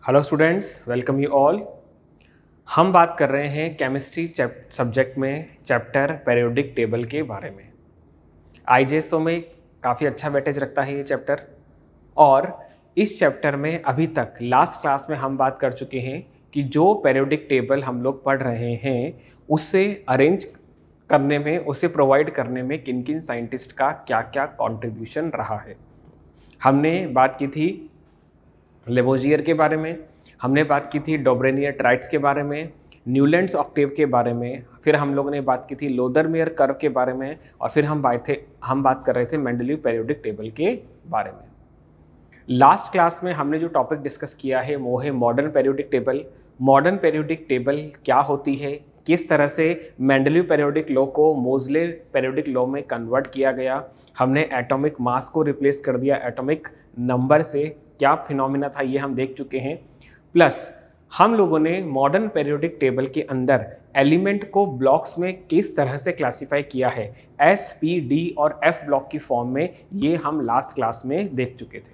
Hello students, welcome you all. हम बात कर रहे हैं केमिस्ट्री सब्जेक्ट में चैप्टर पीरियोडिक टेबल के बारे में। आईजेएसओ में काफ़ी अच्छा वेटेज रखता है ये चैप्टर। और इस चैप्टर में अभी तक लास्ट क्लास में हम बात कर चुके हैं कि जो पीरियोडिक टेबल हम लोग पढ़ रहे हैं उससे अरेंज करने में, उसे प्रोवाइड करने में किन किन साइंटिस्ट का क्या क्या कॉन्ट्रीब्यूशन रहा है। हमने बात की थी लेवोजियर के बारे में, हमने बात की थी डोब्रेनियर ट्राइट्स के बारे में, न्यूलैंड्स ऑक्टेव के बारे में, फिर हम लोगों ने बात की थी लोदरमेयर कर्व के बारे में, और फिर हम बात कर रहे थे मेंडलीव पीरियोडिक टेबल के बारे में। लास्ट क्लास में हमने जो टॉपिक डिस्कस किया है वो है modern periodic table. Modern periodic table क्या होती है, किस तरह से मेंडलीव पीरियोडिक लॉ को मोज़ले पीरियोडिक लॉ में कन्वर्ट किया गया, हमने एटॉमिक मास को रिप्लेस कर दिया एटॉमिक नंबर से, क्या फिनोमिना था ये हम देख चुके हैं। प्लस हम लोगों ने मॉडर्न पीरियोडिक टेबल के अंदर एलिमेंट को ब्लॉक्स में किस तरह से क्लासिफाई किया है, एस, पी, डी और एफ ब्लॉक की फॉर्म में, ये हम लास्ट क्लास में देख चुके थे।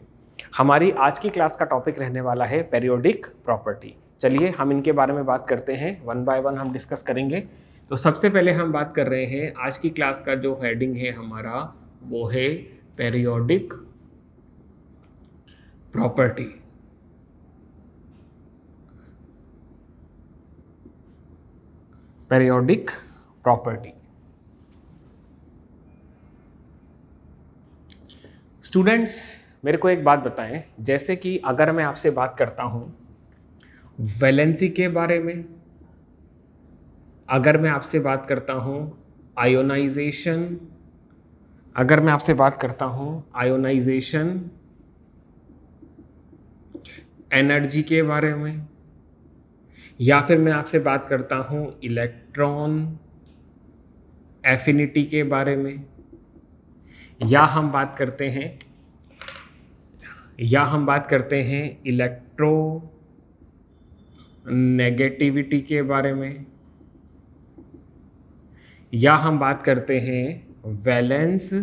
हमारी आज की क्लास का टॉपिक रहने वाला है पीरियोडिक प्रॉपर्टी। चलिए हम इनके बारे में बात करते हैं, वन बाय वन हम डिस्कस करेंगे। तो सबसे पहले हम बात कर रहे हैं, आज की क्लास का जो हेडिंग है हमारा वो है periodic property. Periodic property. Students मेरे को एक बात बताएं, जैसे कि अगर मैं आपसे बात करता हूं वैलेंसी के बारे में, अगर मैं आपसे बात करता हूं आयोनाइजेशन, अगर मैं आपसे बात करता हूं आयोनाइजेशन, एनर्जी के बारे में, या फिर मैं आपसे बात करता हूं इलेक्ट्रॉन एफिनिटी के बारे में, या हम बात करते हैं इलेक्ट्रो नेगेटिविटी के बारे में, या हम बात करते हैं वैलेंस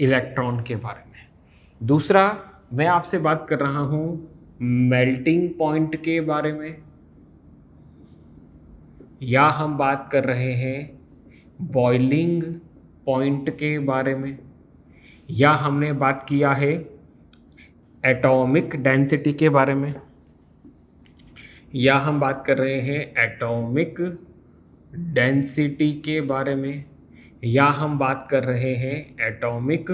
इलेक्ट्रॉन के बारे में। दूसरा मैं आपसे बात कर रहा हूं मेल्टिंग पॉइंट के बारे में, या हम बात कर रहे हैं बॉइलिंग पॉइंट के बारे में, या हमने बात किया है एटॉमिक डेंसिटी के बारे में, या हम बात कर रहे हैं एटॉमिक डेंसिटी के बारे में, या हम बात कर रहे हैं एटॉमिक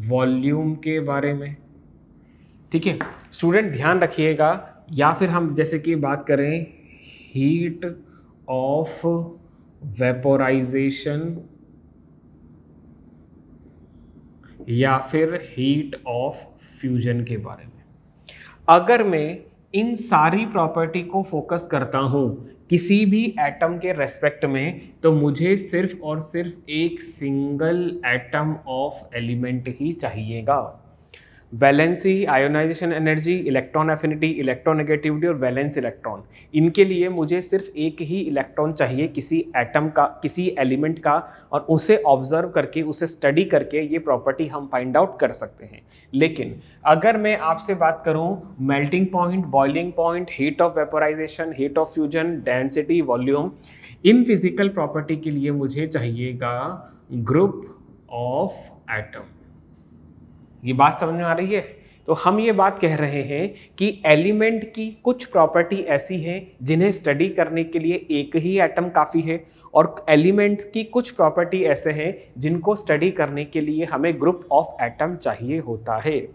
वॉल्यूम के बारे में। ठीक है स्टूडेंट, ध्यान रखिएगा। या फिर हम जैसे कि बात करें हीट ऑफ वेपोराइजेशन, या फिर हीट ऑफ फ्यूजन के बारे में। अगर मैं इन सारी प्रॉपर्टी को फोकस करता हूं किसी भी एटम के रेस्पेक्ट में, तो मुझे सिर्फ और सिर्फ एक सिंगल एटम ऑफ एलिमेंट ही चाहिएगा। Valency, ionisation energy, electron affinity, electronegativity और वैलेंस इलेक्ट्रॉन, इनके लिए मुझे सिर्फ एक ही इलेक्ट्रॉन चाहिए किसी एटम का, किसी एलिमेंट का, और उसे ऑब्जर्व करके, उसे स्टडी करके ये प्रॉपर्टी हम फाइंड आउट कर सकते हैं। लेकिन अगर मैं आपसे बात करूं melting point, boiling point, heat of vaporisation, heat of fusion, density, volume, in physical property के लिए मुझे चाहिएगा ग्रुप ऑफ एटम। ये बात समझ में आ रही है? तो हम ये बात कह रहे हैं कि एलिमेंट की कुछ प्रॉपर्टी ऐसी हैं जिन्हें स्टडी करने के लिए एक ही एटम काफ़ी है, और एलिमेंट की कुछ प्रॉपर्टी ऐसे हैं जिनको स्टडी करने के लिए हमें ग्रुप ऑफ एटम चाहिए होता है।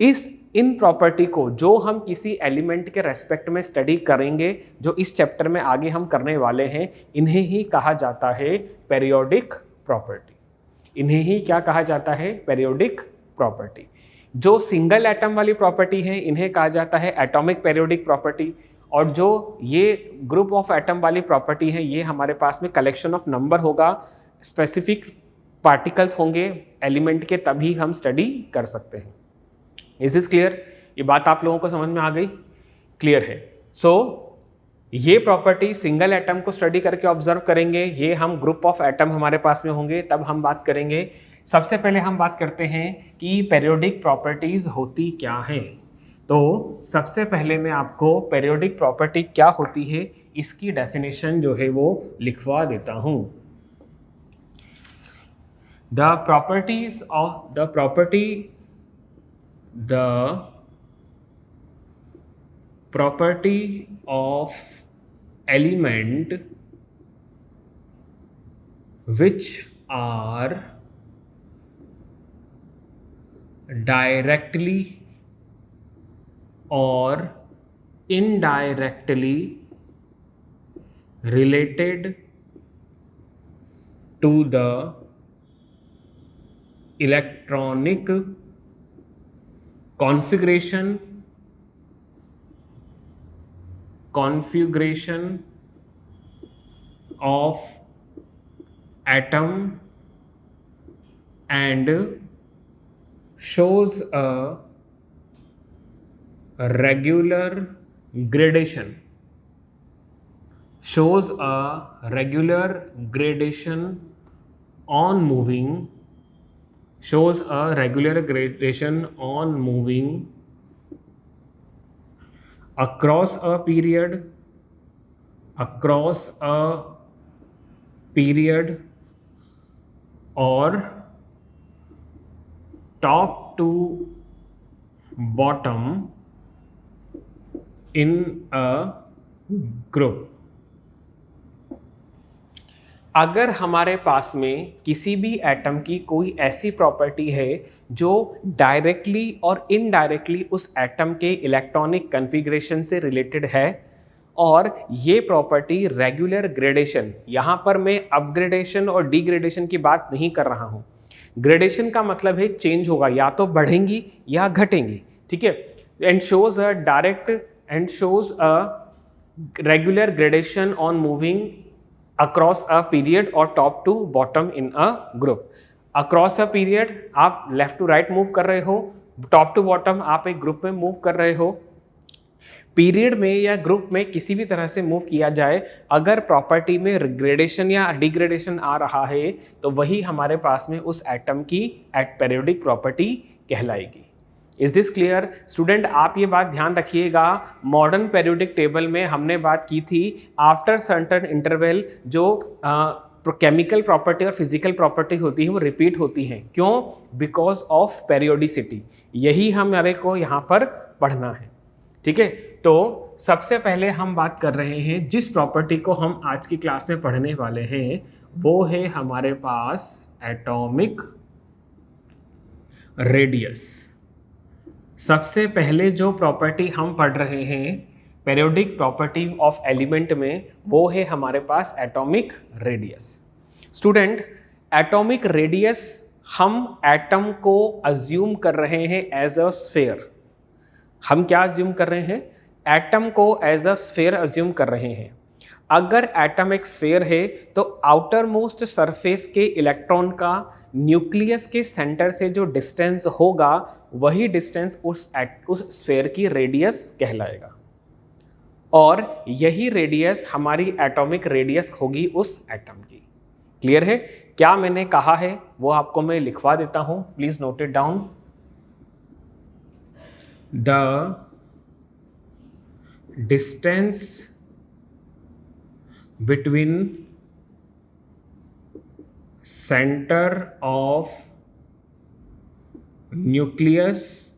इन प्रॉपर्टी को जो हम किसी एलिमेंट के रेस्पेक्ट में स्टडी करेंगे, जो इस चैप्टर में आगे हम करने वाले हैं, इन्हें ही कहा जाता है पीरियोडिक प्रॉपर्टी। इन्हें ही क्या कहा जाता है? Periodic property. जो सिंगल एटम वाली प्रॉपर्टी है इन्हें कहा जाता है एटॉमिक पीरियोडिक प्रॉपर्टी, और जो ये ग्रुप ऑफ एटम वाली प्रॉपर्टी है ये हमारे पास में कलेक्शन ऑफ नंबर होगा, स्पेसिफिक पार्टिकल्स होंगे एलिमेंट के, तभी हम स्टडी कर सकते हैं। Is this clear? ये बात आप लोगों को समझ में आ गई? क्लियर है? सो ये प्रॉपर्टी सिंगल एटम को स्टडी करके ऑब्जर्व करेंगे, ये हम ग्रुप ऑफ एटम हमारे पास में होंगे तब हम बात करेंगे। सबसे पहले हम बात करते हैं कि पीरियोडिक प्रॉपर्टीज होती क्या हैं। तो सबसे पहले मैं आपको पेरियोडिक प्रॉपर्टी क्या होती है इसकी डेफिनेशन जो है वो लिखवा देता हूं। The properties of the property of element which are directly or indirectly related to the electronic configuration of atom and shows a regular gradation on moving across a period or top to bottom in a group। अगर हमारे पास में किसी भी atom की कोई ऐसी property है जो डायरेक्टली और इनडायरेक्टली उस एटम के इलेक्ट्रॉनिक कॉन्फ़िगरेशन से रिलेटेड है और ये प्रॉपर्टी रेगुलर ग्रेडेशन, यहाँ पर मैं अपग्रेडेशन और डिग्रेडेशन की बात नहीं कर रहा हूँ। ग्रेडेशन का मतलब है चेंज होगा, या तो बढ़ेंगी या घटेंगी, ठीक है। And shows a regular gradation on moving across a period और top to bottom in a group. Across a period आप लेफ्ट टू राइट मूव कर रहे हो, टॉप टू बॉटम आप एक ग्रुप में मूव कर रहे हो। पीरियड में या ग्रुप में किसी भी तरह से मूव किया जाए, अगर प्रॉपर्टी में ग्रेडेशन या डिग्रेडेशन आ रहा है तो वही हमारे पास में उस एटम की पेरियोडिक प्रॉपर्टी कहलाएगी। Is this clear student? आप ये बात ध्यान रखिएगा, मॉडर्न पेरियोडिक टेबल में हमने बात की थी आफ्टर सर्टेन इंटरवल जो केमिकल प्रॉपर्टी और फिजिकल प्रॉपर्टी होती है वो रिपीट होती हैं। क्यों? Because of periodicity. यही हमारे को यहाँ पर पढ़ना है, ठीक है। तो सबसे पहले हम बात कर रहे हैं जिस प्रॉपर्टी को हम आज की क्लास में पढ़ने वाले हैं वो है हमारे पास एटॉमिक रेडियस। सबसे पहले जो प्रॉपर्टी हम पढ़ रहे हैं पेरियोडिक प्रॉपर्टी ऑफ एलिमेंट में वो है हमारे पास atomic radius. Student, atomic radius हम एटम को अज्यूम कर रहे हैं एज अ स्फेयर। हम क्या अज्यूम कर रहे हैं? एटम को एज अ स्फेयर अज्यूम कर रहे हैं। अगर एटम एक स्फेयर है तो आउटर मोस्ट सरफेस के इलेक्ट्रॉन का न्यूक्लियस के सेंटर से जो डिस्टेंस होगा वही डिस्टेंस उस स्फेयर की रेडियस कहलाएगा और यही रेडियस हमारी एटॉमिक रेडियस होगी उस एटम की। क्लियर है? क्या मैंने कहा है वो आपको मैं लिखवा देता हूं, please note it down. The distance between center of nucleus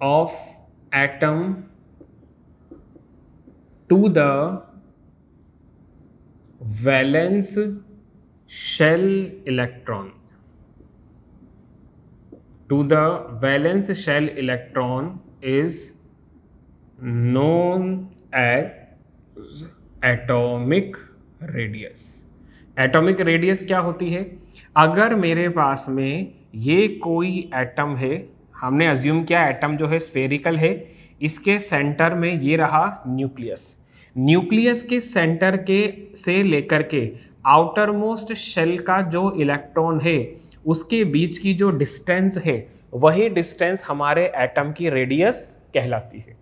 of atom to the valence shell electron is known as atomic radius. Atomic radius क्या होती है? अगर मेरे पास में ये कोई एटम है, हमने अज्यूम किया एटम जो है स्फेरिकल है, इसके सेंटर में ये रहा न्यूक्लियस के सेंटर के से लेकर के आउटर मोस्ट शेल का जो इलेक्ट्रॉन है उसके बीच की जो डिस्टेंस है वही डिस्टेंस हमारे एटम की रेडियस कहलाती है।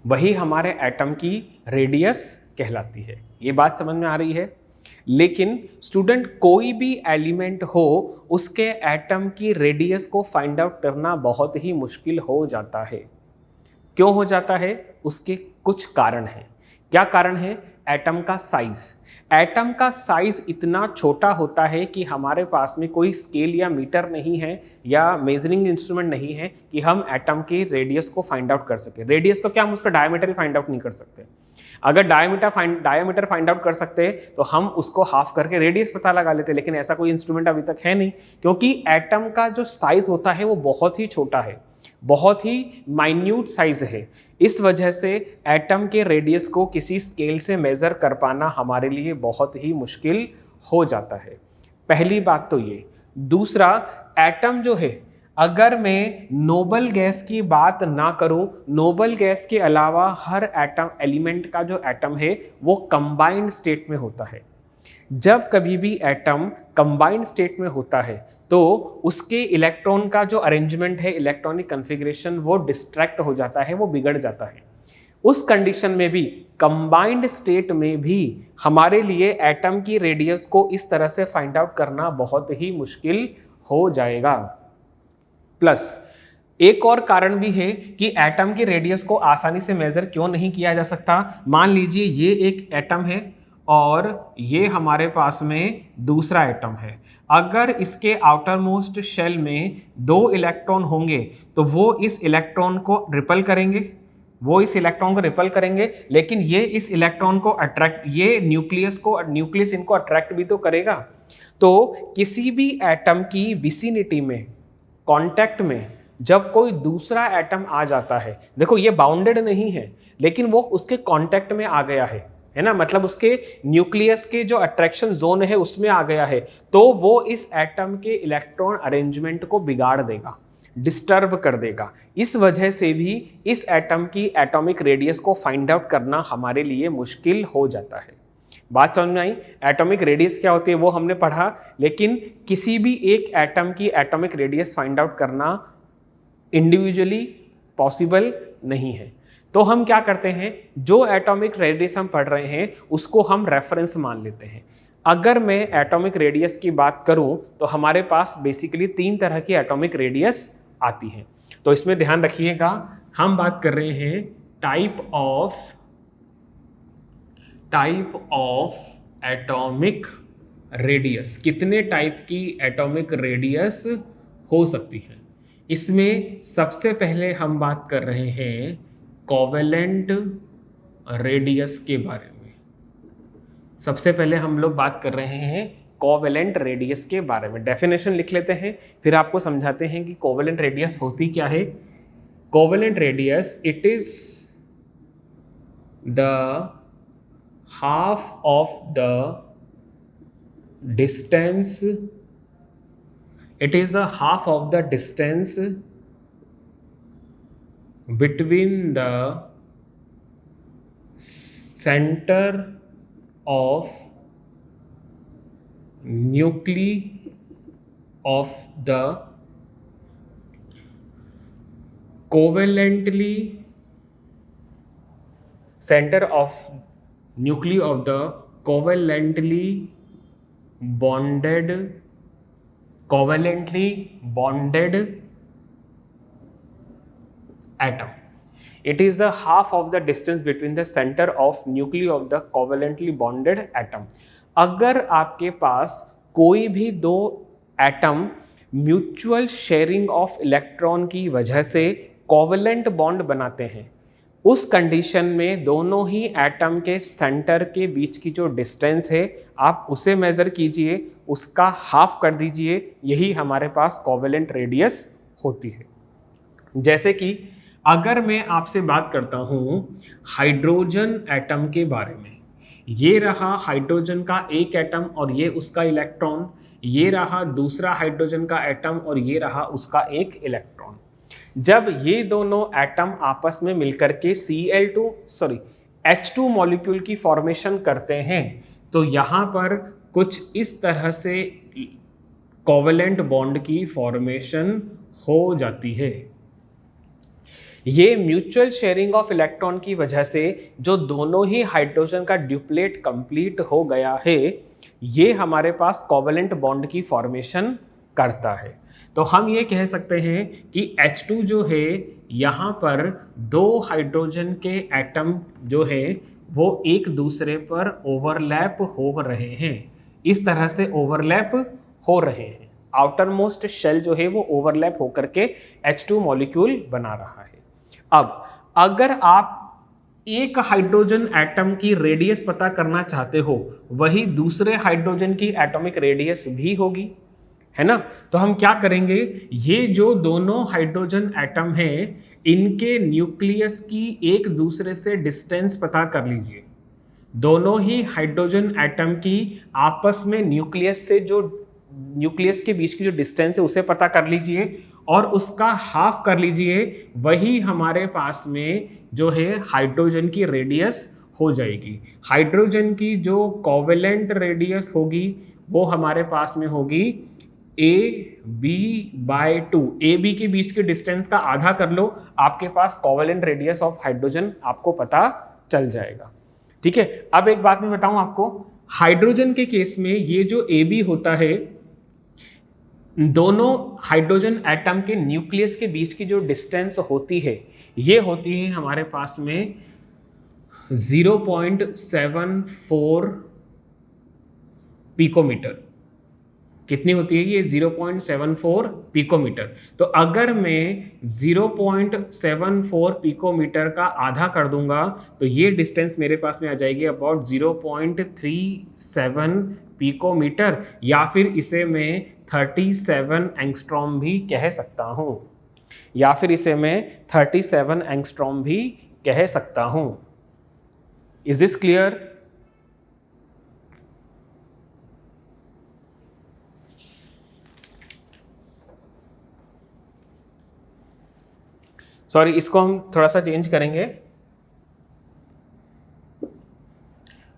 वही हमारे एटम की रेडियस कहलाती है। ये बात समझ में आ रही है? लेकिन स्टूडेंट कोई भी एलिमेंट हो उसके एटम की रेडियस को फाइंड आउट करना बहुत ही मुश्किल हो जाता है। क्यों हो जाता है? उसके कुछ कारण हैं। क्या कारण है? एटम का साइज। एटम का साइज इतना छोटा होता है कि हमारे पास में कोई स्केल या मीटर नहीं है या मेजरिंग इंस्ट्रूमेंट नहीं है कि हम एटम की रेडियस को फाइंड आउट कर सके। रेडियस तो क्या, हम उसका डायमीटर ही फाइंड आउट नहीं कर सकते। अगर डायमीटर फाइंड आउट कर सकते तो हम उसको हाफ करके रेडियस पता लगा लेते, लेकिन ऐसा कोई इंस्ट्रूमेंट अभी तक है नहीं, क्योंकि एटम का जो साइज होता है वो बहुत ही छोटा है, बहुत ही माइन्यूट साइज है। इस वजह से एटम के रेडियस को किसी स्केल से मेजर कर पाना हमारे लिए बहुत ही मुश्किल हो जाता है। पहली बात तो ये। दूसरा, एटम जो है, अगर मैं नोबल गैस की बात ना करूं, नोबल गैस के अलावा हर एटम एलिमेंट का जो एटम है वो कंबाइंड स्टेट में होता है। जब कभी भी एटम कंबाइंड स्टेट में होता है तो उसके इलेक्ट्रॉन का जो अरेंजमेंट है, इलेक्ट्रॉनिक कन्फिग्रेशन, वो डिस्ट्रैक्ट हो जाता है, वो बिगड़ जाता है। उस कंडीशन में भी, कंबाइंड स्टेट में भी हमारे लिए एटम की रेडियस को इस तरह से फाइंड आउट करना बहुत ही मुश्किल हो जाएगा। प्लस एक और कारण भी है कि एटम की रेडियस को आसानी से मेजर क्यों नहीं किया जा सकता। मान लीजिए ये एक एटम है और ये हमारे पास में दूसरा एटम है। अगर इसके आउटर मोस्ट शेल में 2 इलेक्ट्रॉन होंगे तो वो इस इलेक्ट्रॉन को रिपल करेंगे, लेकिन ये इस इलेक्ट्रॉन को अट्रैक्ट, ये न्यूक्लियस इनको अट्रैक्ट भी तो करेगा। तो किसी भी एटम की विसिनिटी में, कांटेक्ट में जब कोई दूसरा एटम आ जाता है, देखो ये बाउंडेड नहीं है लेकिन वो उसके कांटेक्ट में आ गया है ना, मतलब उसके न्यूक्लियस के जो अट्रैक्शन जोन है उसमें आ गया है, तो वो इस एटम के इलेक्ट्रॉन अरेंजमेंट को बिगाड़ देगा, डिस्टर्ब कर देगा। इस वजह से भी इस एटम की एटॉमिक रेडियस को फाइंड आउट करना हमारे लिए मुश्किल हो जाता है। बात समझ में आई? एटॉमिक रेडियस क्या होती है वो हमने पढ़ा, लेकिन किसी भी एक एटम की एटॉमिक रेडियस फाइंड आउट करना इंडिविजुअली पॉसिबल नहीं है। तो हम क्या करते हैं, जो एटॉमिक रेडियस हम पढ़ रहे हैं उसको हम रेफरेंस मान लेते हैं। अगर मैं एटॉमिक रेडियस की बात करूं तो हमारे पास बेसिकली 3 तरह की एटॉमिक रेडियस आती हैं। तो इसमें ध्यान रखिएगा, हम बात कर रहे हैं टाइप ऑफ एटॉमिक रेडियस। कितने टाइप की एटॉमिक रेडियस हो सकती है? इसमें सबसे पहले हम बात कर रहे हैं कोवेलेंट रेडियस के बारे में। सबसे पहले हम लोग बात कर रहे हैं कोवेलेंट रेडियस के बारे में। डेफिनेशन लिख लेते हैं, फिर आपको समझाते हैं कि कोवेलेंट रेडियस होती क्या है। Covalent radius, it is the half of the distance, it is the half of the distance between the center of nuclei of the covalently center of nuclei of the covalently bonded atom. It is the half of the distance between the center of nuclei of the covalently bonded atom. अगर आपके पास कोई भी 2 atom mutual sharing of electron की वजह से covalent bond बनाते हैं, उस कंडीशन में दोनों ही एटम के सेंटर के बीच की जो डिस्टेंस है आप उसे मेजर कीजिए, उसका हाफ कर दीजिए, यही हमारे पास कोवेलेंट रेडियस होती है। जैसे कि अगर मैं आपसे बात करता हूं हाइड्रोजन एटम के बारे में, ये रहा हाइड्रोजन का एक एटम और ये उसका इलेक्ट्रॉन, ये रहा दूसरा हाइड्रोजन का एटम और ये रहा उसका एक इलेक्ट्रॉन। जब ये दोनों एटम आपस में मिलकर के H2 मॉलिक्यूल की फॉर्मेशन करते हैं तो यहाँ पर कुछ इस तरह से कोवेलेंट बॉन्ड की फॉर्मेशन हो जाती है। ये म्यूचुअल शेयरिंग ऑफ इलेक्ट्रॉन की वजह से जो दोनों ही हाइड्रोजन का ड्यूप्लेट कंप्लीट हो गया है, ये हमारे पास कोवेलेंट बॉन्ड की फॉर्मेशन करता है। तो हम ये कह सकते हैं कि H2 जो है यहाँ पर दो हाइड्रोजन के एटम जो है वो एक दूसरे पर ओवरलैप हो रहे हैं, इस तरह से ओवरलैप हो रहे हैं। आउटर मोस्ट शेल जो है वो ओवरलैप होकर के H2 मॉलिक्यूल बना रहा है। अब अगर आप एक हाइड्रोजन एटम की रेडियस पता करना चाहते हो, वही दूसरे हाइड्रोजन की एटॉमिक रेडियस भी होगी, है ना। तो हम क्या करेंगे, ये जो दोनों हाइड्रोजन एटम हैं इनके न्यूक्लियस की एक दूसरे से डिस्टेंस पता कर लीजिए। दोनों ही हाइड्रोजन एटम की आपस में न्यूक्लियस के बीच की जो डिस्टेंस है उसे पता कर लीजिए और उसका हाफ कर लीजिए, वही हमारे पास में जो है हाइड्रोजन की रेडियस हो जाएगी। हाइड्रोजन की जो कोवेलेंट रेडियस होगी वो हमारे पास में होगी AB/2। AB के बीच के डिस्टेंस का आधा कर लो, आपके पास कोवेलेंट रेडियस ऑफ हाइड्रोजन आपको पता चल जाएगा। ठीक है, अब एक बात मैं बताऊं आपको, हाइड्रोजन के केस में ये जो AB होता है, दोनों हाइड्रोजन एटम के न्यूक्लियस के बीच की जो डिस्टेंस होती है ये होती है हमारे पास में 0.74 पिकोमीटर। कितनी होती है ये? 0.74 पिकोमीटर। तो अगर मैं 0.74 पिकोमीटर का आधा कर दूंगा तो ये डिस्टेंस मेरे पास में आ जाएगी अबाउट 0.37 पिकोमीटर, या फिर इसे मैं 37 एंगस्ट्रॉम भी कह सकता हूं, या फिर इसे मैं 37 एंगस्ट्रॉम भी कह सकता हूं। Is this clear? सॉरी, इसको हम थोड़ा सा चेंज करेंगे।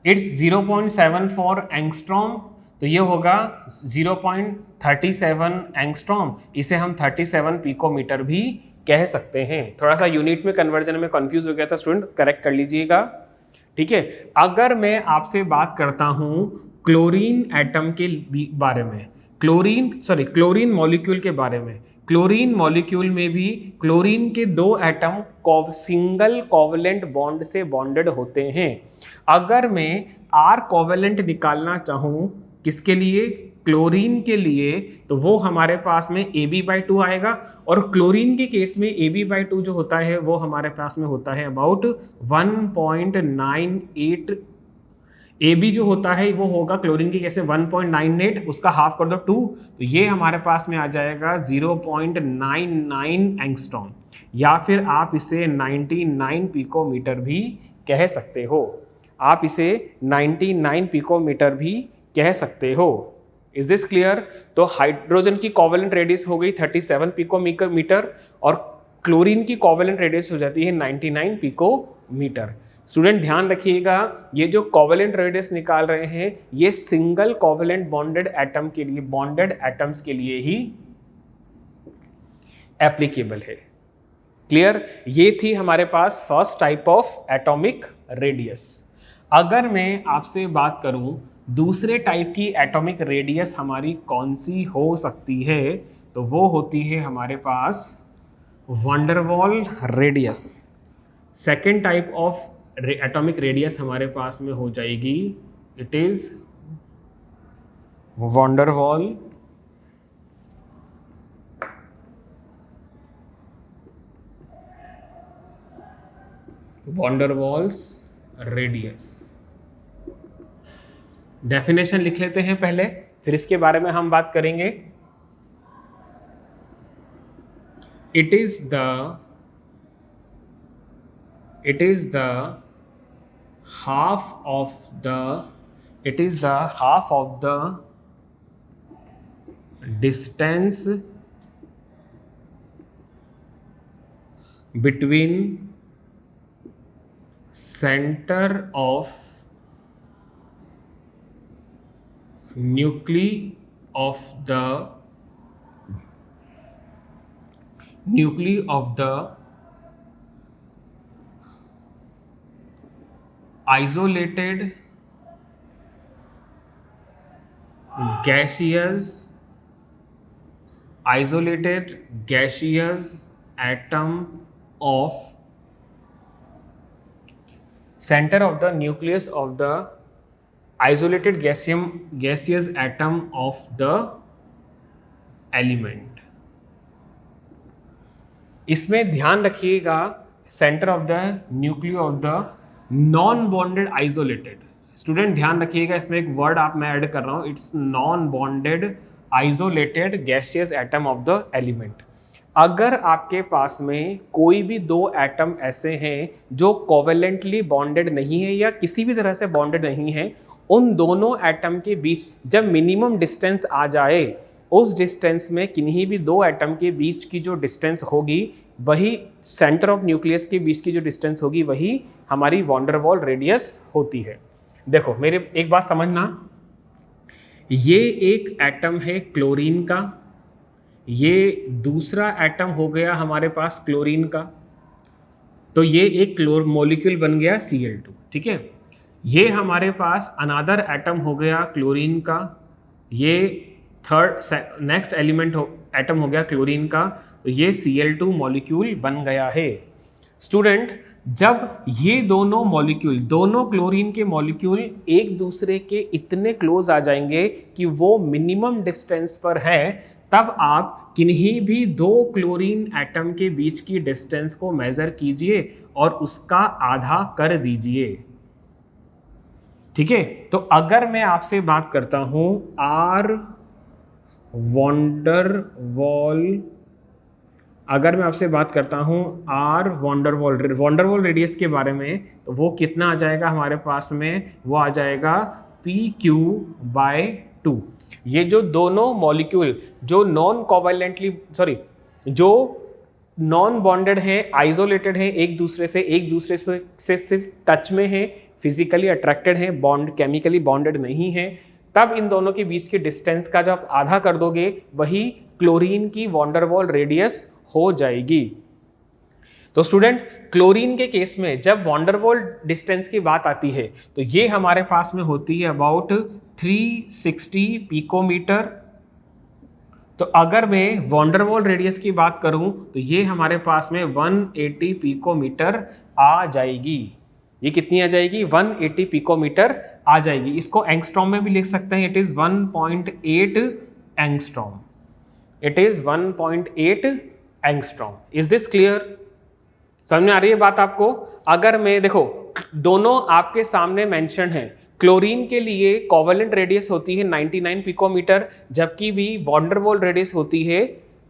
इट्स 0.74 एंगस्ट्रॉम, तो ये होगा 0.37 एंगस्ट्रॉम। इसे हम 37 पिकोमीटर भी कह सकते हैं। थोड़ा सा यूनिट में कन्वर्जन में कंफ्यूज हो गया था स्टूडेंट, करेक्ट कर लीजिएगा। ठीक है, अगर मैं आपसे बात करता हूं क्लोरीन एटम के बारे में, क्लोरीन मॉलिक्यूल के बारे में, क्लोरीन मॉलिक्यूल में भी क्लोरीन के दो एटम सिंगल कोवेलेंट बॉन्ड से बॉन्डेड होते हैं। अगर मैं आर कोवेलेंट निकालना चाहूं किसके लिए? क्लोरीन के लिए, तो वो हमारे पास में AB/2 आएगा। और क्लोरीन के केस में AB/2 जो होता है वो हमारे पास में होता है अबाउट 1.98। AB जो होता है वो होगा क्लोरीन के केस में 1.98, उसका हाफ कर दो 2, तो ये हमारे पास में आ जाएगा 0.99 एंगस्ट्रॉम, या फिर आप इसे 99 पिकोमीटर भी कह सकते हो। आप इसे 99 पिकोमीटर भी कह सकते हो। Is this clear? तो हाइड्रोजन की कोवेलेंट रेडियस हो गई 37 पिकोमीटर और क्लोरीन की कोवेलेंट रेडियस हो जाती है 99 पिकोमीटर। स्टूडेंट ध्यान रखिएगा, ये जो कोवेलेंट रेडियस निकाल रहे हैं ये सिंगल कोवेलेंट बॉन्डेड एटम के लिए, बॉन्डेड एटम्स के लिए ही एप्लीकेबल है। क्लियर? ये थी हमारे पास first type of atomic radius. अगर मैं आपसे बात करूं दूसरे टाइप की एटॉमिक रेडियस हमारी कौन सी हो सकती है, तो वो होती है हमारे पास van der Waals radius. Second type of atomic radius हमारे पास में हो जाएगी, it is van der Waals radius. Definition लिख लेते हैं पहले, फिर इसके बारे में हम बात करेंगे। It is the half of the distance between centre of nuclei of the isolated gaseous isolated gaseous atom of center of the nucleus of the isolated gaseous atom of the element. इसमें ध्यान रखिएगा centre of the nucleo of the non bonded isolated. Student ध्यान रखिएगा, इसमें एक word आप मैं add कर रहा हूं, it's non bonded isolated gaseous atom of the element. अगर आपके पास में कोई भी दो एटम ऐसे हैं जो कोवेलेंटली बॉन्डेड नहीं है या किसी भी तरह से बॉन्डेड नहीं है, उन दोनों एटम के बीच जब मिनिमम डिस्टेंस आ जाए, उस डिस्टेंस में किन्हीं भी दो एटम के बीच की जो डिस्टेंस होगी वही सेंटर ऑफ न्यूक्लियस के बीच की जो डिस्टेंस होगी वही हमारी वॉन डेर वाल रेडियस होती है. देखो मेरे एक बात समझना, ये एक एटम है क्लोरीन का, ये दूसरा एटम हो गया हमारे पास क्लोरीन का, तो ये एक मॉलिक्यूल बन गया Cl2. ठीक है, ये हमारे पास अनादर एटम हो गया क्लोरीन का, ये थर्ड नेक्स्ट एटम हो गया क्लोरीन का, तो ये Cl2 मॉलिक्यूल बन गया है. स्टूडेंट, जब ये दोनों मॉलिक्यूल, दोनों क्लोरीन के मॉलिक्यूल एक दूसरे के इतने क्लोज आ जाएंगे कि वो मिनिमम डिस्टेंस पर है, तब आप किन्हीं भी दो क्लोरीन एटम के बीच की डिस्टेंस को मेजर कीजिए और उसका आधा कर दीजिए. ठीक है, तो अगर मैं आपसे बात करता हूं आर वॉन्डर वॉल, अगर मैं आपसे बात करता हूं आर वॉन्डर वॉल रेडियस के बारे में, तो वो कितना आ जाएगा हमारे पास में, वो आ जाएगा PQ/2. ये जो दोनों मॉलिक्यूल जो जो नॉन बॉन्डेड है, आइसोलेटेड है एक दूसरे से सिर्फ टच में है, फिजिकली अट्रैक्टेड है, बॉन्ड केमिकली बॉन्डेड नहीं है, तब इन दोनों के बीच के डिस्टेंस का जब आधा कर दोगे वही क्लोरीन की वॉन डेर वाल रेडियस हो जाएगी. तो स्टूडेंट, क्लोरीन के केस में जब वॉन डेर वाल डिस्टेंस की बात आती है तो ये हमारे पास में होती है अबाउट 360 पिकोमीटर. तो अगर मैं वॉन डेर वाल रेडियस की बात करूं तो ये हमारे पास में 180 पिकोमीटर आ जाएगी. ये कितनी आ जाएगी, 180 पिकोमीटर आ जाएगी. इसको एंगस्ट्रॉम में भी लिख सकते हैं, it is 1.8 angstrom. It is 1.8 angstrom. Is this clear? समझ में आ रही है बात आपको? अगर मैं देखो, दोनों आपके सामने मेंशन है. क्लोरीन के लिए कोवेलेंट रेडियस होती है 99 पिकोमीटर, जबकि भी वॉन डेर वाल रेडियस होती है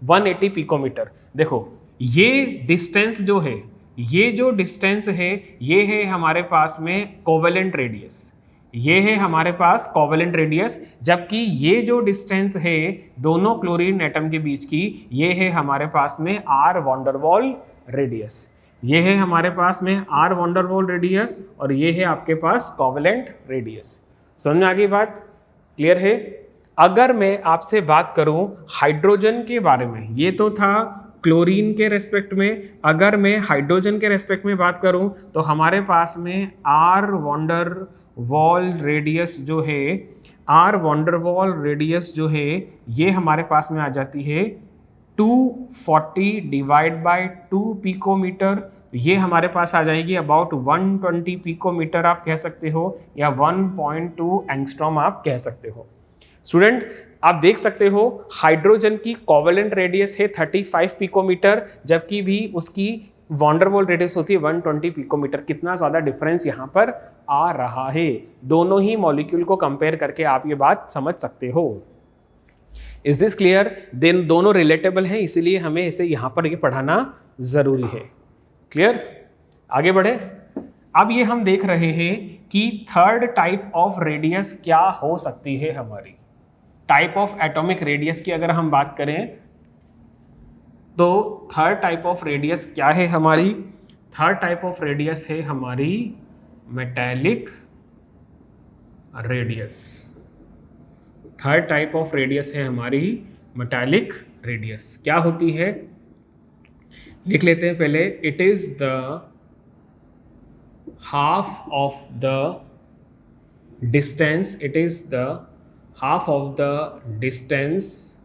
180 पिकोमीटर. देखो ये डिस्टेंस जो है, ये जो डिस्टेंस है, ये है हमारे पास में कोवेलेंट रेडियस, ये है हमारे पास कोवेलेंट रेडियस, जबकि ये जो डिस्टेंस है दोनों क्लोरीन एटम के बीच की, ये है हमारे पास में R van der Waals radius. ये है हमारे पास में R van der Waals radius और ये है आपके पास कोवेलेंट रेडियस. समझ में आ गई बात? क्लियर है? अगर मैं आपसे बात करूं हाइड्रोजन के बारे में, ये तो था क्लोरीन के रेस्पेक्ट में, अगर मैं हाइड्रोजन के रेस्पेक्ट में बात करूं तो हमारे पास में R van der Waals radius जो है, R van der Waals radius जो है, ये हमारे पास में आ जाती है 240 डिवाइड बाय 2 पिकोमीटर. ये हमारे पास आ जाएगी अबाउट 120 पिकोमीटर आप कह सकते हो, या 1.2 एंगस्ट्रॉम आप कह सकते हो. स्टूडेंट, आप देख सकते हो हाइड्रोजन की कोवेलेंट रेडियस है 35 पिकोमीटर, जबकि भी उसकी वॉन डेर वाल रेडियस होती है 120 पिकोमीटर. कितना ज़्यादा डिफरेंस यहाँ पर आ रहा है. दोनों ही मॉलिक्यूल को कंपेयर करके आप ये बात समझ सकते हो. Is this clear? देन दोनों रिलेटेबल हैं, इसीलिए हमें इसे यहाँ पर ये पढ़ाना ज़रूरी है. क्लियर? आगे बढ़े. अब ये हम देख रहे हैं कि थर्ड टाइप ऑफ रेडियस क्या हो सकती है हमारी. टाइप ऑफ एटॉमिक रेडियस की अगर हम बात करें तो थर्ड टाइप ऑफ रेडियस क्या है हमारी? थर्ड टाइप ऑफ रेडियस है हमारी metallic radius. Third type of radius है हमारी मेटालिक रेडियस. क्या होती है लिख लेते हैं पहले. It is the half of the distance, it is the half of the distance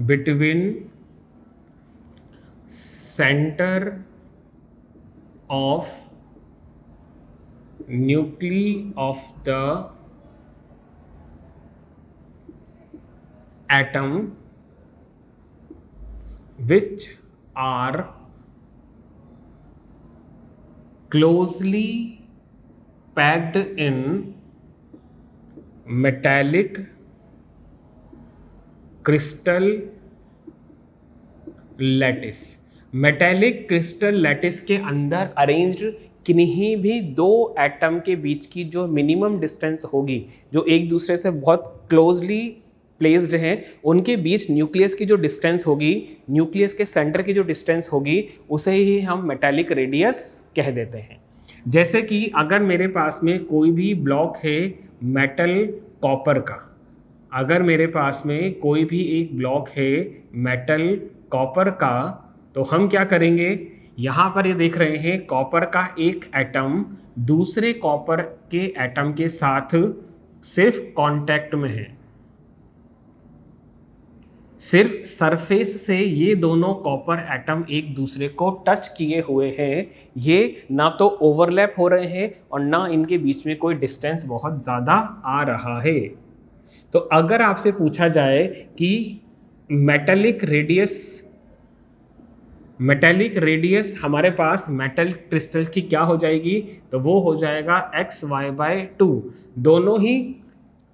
between center of nuclei of the atom, which are closely packed in metallic crystal lattice. Metallic crystal lattice के अंदर arranged किन्हीं भी दो atom के बीच की जो minimum distance होगी, जो एक दूसरे से बहुत क्लोजली प्लेस्ड हैं, उनके बीच न्यूक्लियस की जो डिस्टेंस होगी, न्यूक्लियस के सेंटर की जो डिस्टेंस होगी, उसे ही हम मेटेलिक रेडियस कह देते हैं। जैसे कि अगर मेरे पास में कोई भी ब्लॉक है मेटल कॉपर का, अगर मेरे पास में कोई भी एक ब्लॉक है मेटल कॉपर का, तो हम क्या करेंगे, यहाँ पर ये देख रहे हैं कॉपर का एक एटम दूसरे कॉपर के एटम के साथ सिर्फ कांटेक्ट में है, सिर्फ सरफेस से ये दोनों कॉपर एटम एक दूसरे को टच किए हुए हैं, ये ना तो ओवरलैप हो रहे हैं और ना इनके बीच में कोई डिस्टेंस बहुत ज़्यादा आ रहा है। तो अगर आपसे पूछा जाए कि मेटेलिक रेडियस हमारे पास मेटल क्रिस्टल की क्या हो जाएगी, तो वो हो जाएगा XY/2। दोनों ही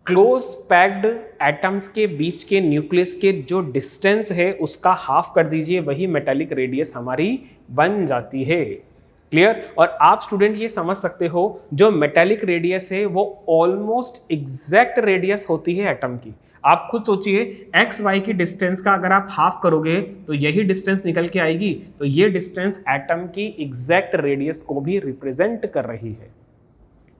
क्लोज पैक्ड एटम्स के बीच के न्यूक्लियस के जो डिस्टेंस है उसका हाफ कर दीजिए, वही मेटेलिक रेडियस हमारी बन जाती है। क्लियर? और आप स्टूडेंट ये समझ सकते हो, जो मेटेलिक रेडियस है वो ऑलमोस्ट एग्जैक्ट रेडियस होती है एटम की। आप खुद सोचिए, एक्स वाई की डिस्टेंस का अगर आप हाफ करोगे तो यही डिस्टेंस निकल के आएगी, तो ये डिस्टेंस एटम की एग्जैक्ट रेडियस को भी रिप्रेजेंट कर रही है।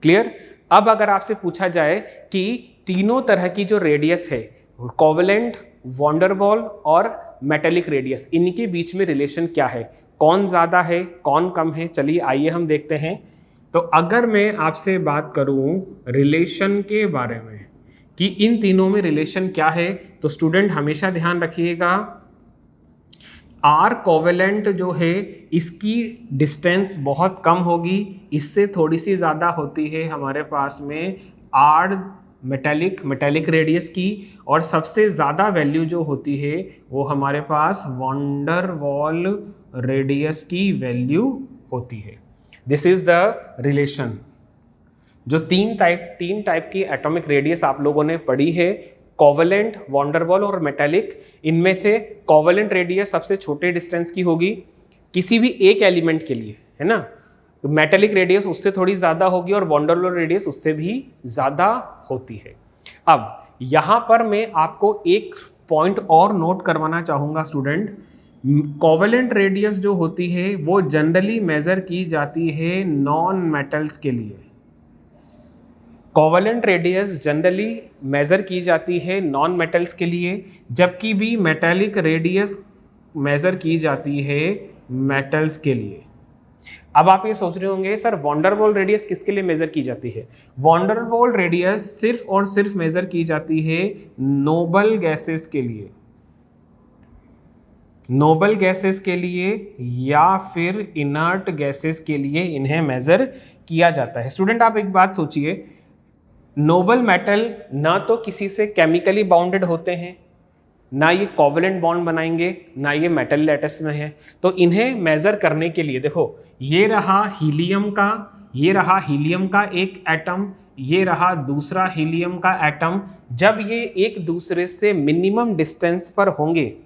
क्लियर? अब अगर आपसे पूछा जाए कि तीनों तरह की जो रेडियस है, कोवेलेंट, वॉन डेर वाल और मेटेलिक रेडियस, इनके बीच में रिलेशन क्या है, कौन ज़्यादा है कौन कम है, चलिए आइए हम देखते हैं। तो अगर मैं आपसे बात करूं रिलेशन के बारे में कि इन तीनों में रिलेशन क्या है, तो स्टूडेंट हमेशा ध्यान रखिएगा, आर कोवेलेंट जो है इसकी डिस्टेंस बहुत कम होगी, इससे थोड़ी सी ज़्यादा होती है हमारे पास में आर मेटेलिक रेडियस की, और सबसे ज़्यादा वैल्यू जो होती है वो हमारे पास वॉन डेर वाल रेडियस की वैल्यू होती है। This is the relation. जो तीन टाइप की एटॉमिक रेडियस आप लोगों ने पढ़ी है, कोवेलेंट, वॉन डेर वाल और मेटेलिक, इनमें से कोवेलेंट रेडियस सबसे छोटे डिस्टेंस की होगी किसी भी एक एलिमेंट के लिए, है ना। मेटेलिक रेडियस उससे थोड़ी ज़्यादा होगी और वॉन डेर वाल रेडियस उससे भी ज़्यादा होती है। अब यहाँ पर मैं आपको एक पॉइंट और नोट करवाना चाहूँगा स्टूडेंट, कोवेलेंट रेडियस जो होती है वो जनरली मेजर की जाती है नॉन मेटल्स के लिए। कोवेलेंट रेडियस जनरली मेजर की जाती है नॉन मेटल्स के लिए, जबकि भी मेटेलिक रेडियस मेजर की जाती है मेटल्स के लिए। अब आप ये सोच रहे होंगे sir van der Waals radius किसके लिए मेजर की जाती है? वॉन डेर वाल रेडियस सिर्फ और सिर्फ मेजर की जाती है नोबल गैसेस के लिए, नोबल गैसेस के लिए या फिर इनर्ट गैसेस के लिए इन्हें मेजर किया जाता है। स्टूडेंट आप एक बात सोचिए, नोबल मेटल ना तो किसी से केमिकली बाउंडेड होते हैं, ना ये कोवेलेंट बॉन्ड बनाएंगे, ना ये मेटल लैटिस में है, तो इन्हें मेजर करने के लिए देखो, ये रहा हीलियम का एक एटम, ये रहा दूसरा हीलियम का एटम। जब ये एक दूसरे से मिनिमम डिस्टेंस पर होंगे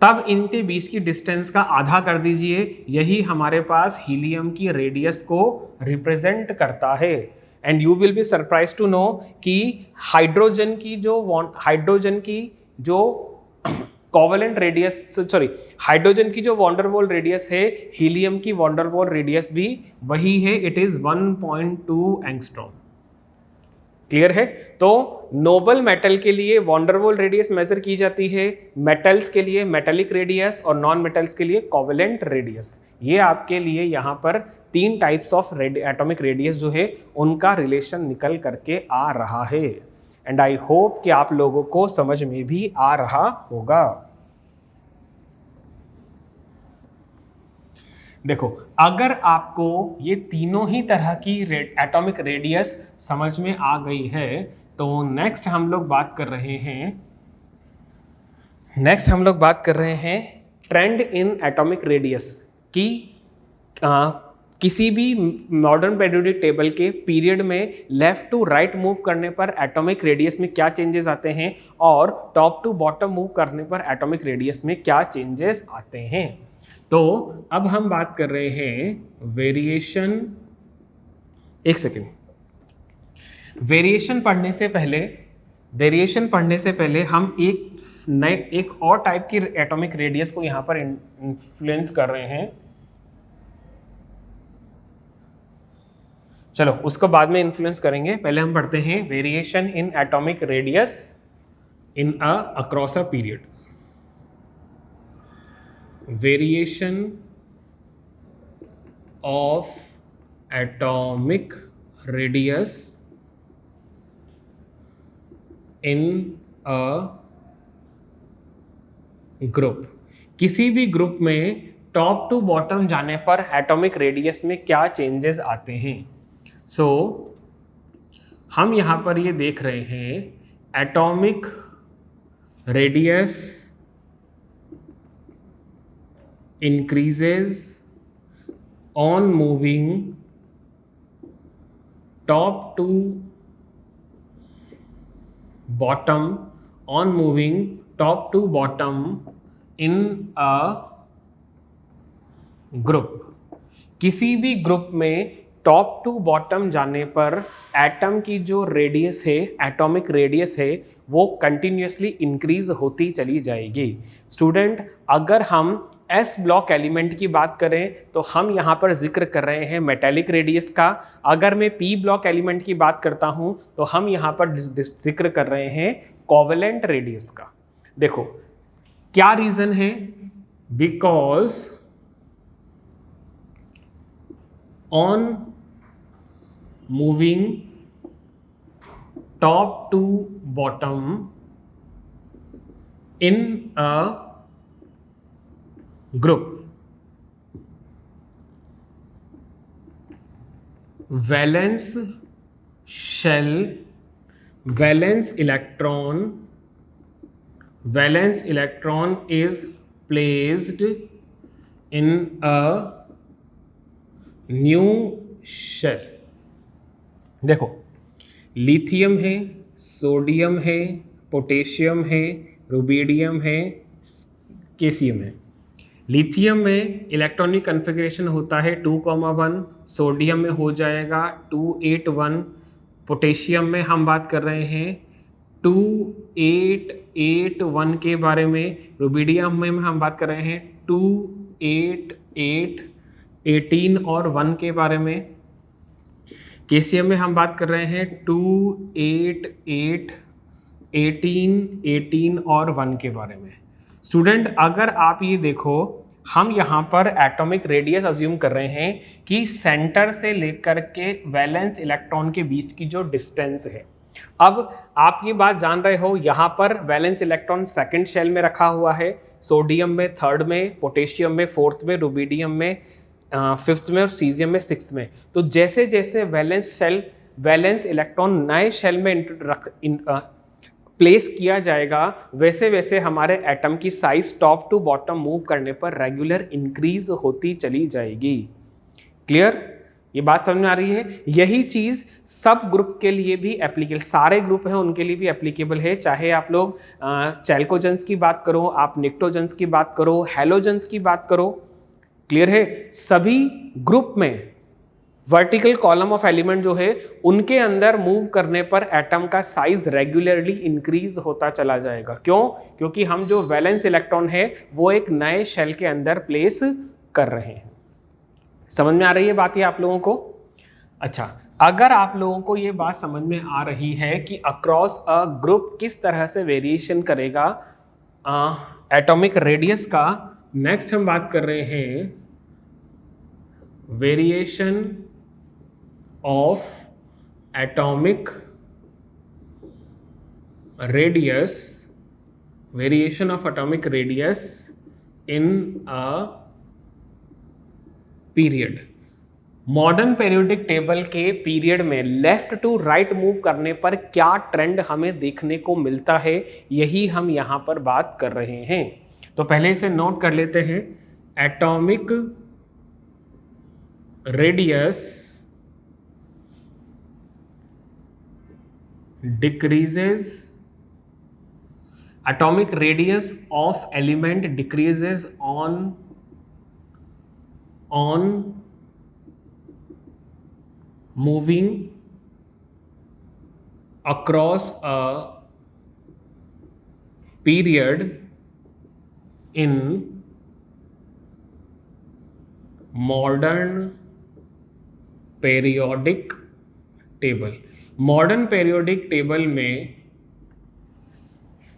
तब इनके बीच की डिस्टेंस का आधा कर दीजिए, यही हमारे पास हीलियम की रेडियस को रिप्रेजेंट करता है। And you will be surprise to know कि हाइड्रोजन की जो कोवेलेंट रेडियस, हाइड्रोजन की जो वॉन डेर वाल रेडियस है, हीलियम की वॉन डेर वाल रेडियस भी वही है, इट इज 1.2 एंगस्ट्रॉम। क्लियर है? तो नोबल मेटल के लिए वॉन्डरवॉल रेडियस मेजर की जाती है, मेटल्स के लिए मेटेलिक रेडियस और नॉन मेटल्स के लिए कोवेलेंट रेडियस। ये आपके लिए यहाँ पर 3 टाइप्स ऑफ एटॉमिक रेडियस जो है उनका रिलेशन निकल करके आ रहा है। एंड आई होप कि आप लोगों को समझ में भी आ रहा होगा। देखो, अगर आपको ये तीनों ही तरह की एटॉमिक रेडियस समझ में आ गई है तो नेक्स्ट हम लोग बात कर रहे हैं ट्रेंड इन एटॉमिक रेडियस की। किसी भी मॉडर्न पीरियोडिक टेबल के पीरियड में लेफ्ट टू राइट मूव करने पर एटॉमिक रेडियस में क्या चेंजेस आते हैं और टॉप टू बॉटम मूव करने पर एटॉमिक रेडियस में क्या चेंजेस आते हैं। तो अब हम बात कर रहे हैं वेरिएशन। एक सेकेंड, वेरिएशन पढ़ने से पहले हम एक और टाइप की एटॉमिक रेडियस को यहां पर इन्फ्लुएंस कर रहे हैं। चलो उसको बाद में इन्फ्लुएंस करेंगे, पहले हम पढ़ते हैं variation in atomic radius in across a period. Variation of atomic radius in a group. किसी भी ग्रुप में टॉप टू बॉटम जाने पर एटॉमिक रेडियस में क्या चेंजेस आते हैं। सो हम यहां पर ये देख रहे हैं atomic radius increases on moving top to bottom in a group। किसी भी ग्रुप में टॉप टू बॉटम जाने पर एटम की जो रेडियस है, एटॉमिक रेडियस है, वो कंटिन्यूसली इंक्रीज होती चली जाएगी। स्टूडेंट, अगर हम एस ब्लॉक एलिमेंट की बात करें तो हम यहाँ पर जिक्र कर रहे हैं मेटेलिक रेडियस का। अगर मैं पी ब्लॉक एलिमेंट की बात करता हूँ तो हम यहाँ पर जिक्र कर रहे हैं कोवेलेंट रेडियस का। देखो क्या रीजन है, because on moving top to bottom in a group, valence electron is placed in a new shell. देखो, लिथियम है, सोडियम है, पोटेशियम है, रुबिडियम है, केसियम है। लिथियम में इलेक्ट्रॉनिक कन्फिग्रेशन होता है 2,1, सोडियम में हो जाएगा 281, पोटेशियम में हम बात कर रहे हैं 2881 के बारे में, रुबिडियम में हम बात कर रहे हैं 288, 18 और 1 के बारे में, केसियम में हम बात कर रहे हैं 288, 18 और 1 के बारे में। स्टूडेंट, अगर आप ये देखो, हम यहाँ पर एटॉमिक रेडियस अज्यूम कर रहे हैं कि सेंटर से लेकर के वैलेंस इलेक्ट्रॉन के बीच की जो डिस्टेंस है। अब आप ये बात जान रहे हो, यहाँ पर वैलेंस इलेक्ट्रॉन सेकंड शेल में रखा हुआ है, सोडियम में थर्ड में, पोटेशियम में फोर्थ में, रुबिडियम में फिफ्थ में और सीजियम में सिक्स्थ में। तो जैसे जैसे वैलेंस इलेक्ट्रॉन नए शेल में प्लेस किया जाएगा, वैसे वैसे हमारे एटम की size top to bottom move करने पर रेगुलर इंक्रीज होती चली जाएगी। क्लियर? ये बात समझ में आ रही है? यही चीज सब ग्रुप के लिए भी एप्लीकेबल, सारे ग्रुप हैं उनके लिए भी एप्लीकेबल है। चाहे आप लोग चैल्कोजेंस की बात करो, आप निक्टोजेंस की बात करो, हैलोजेंस की बात करो। क्लियर है? सभी ग्रुप में वर्टिकल कॉलम ऑफ एलिमेंट जो है उनके अंदर मूव करने पर एटम का साइज रेगुलरली इंक्रीज होता चला जाएगा। क्यों? क्योंकि हम जो वैलेंस इलेक्ट्रॉन है वो एक नए शेल के अंदर प्लेस कर रहे हैं। समझ में आ रही है बात ये आप लोगों को? अच्छा, अगर आप लोगों को ये बात समझ में आ रही है कि अक्रॉस अ ग्रुप किस तरह से वेरिएशन करेगा एटॉमिक रेडियस का, नेक्स्ट हम बात कर रहे हैं variation of atomic radius, variation of atomic radius in a period. Modern periodic table के पीरियड में लेफ्ट टू राइट मूव करने पर क्या ट्रेंड हमें देखने को मिलता है, यही हम यहां पर बात कर रहे हैं। तो पहले इसे नोट कर लेते हैं। Atomic radius decreases, atomic radius of element decreases on moving across a period in modern periodic table। Modern periodic table में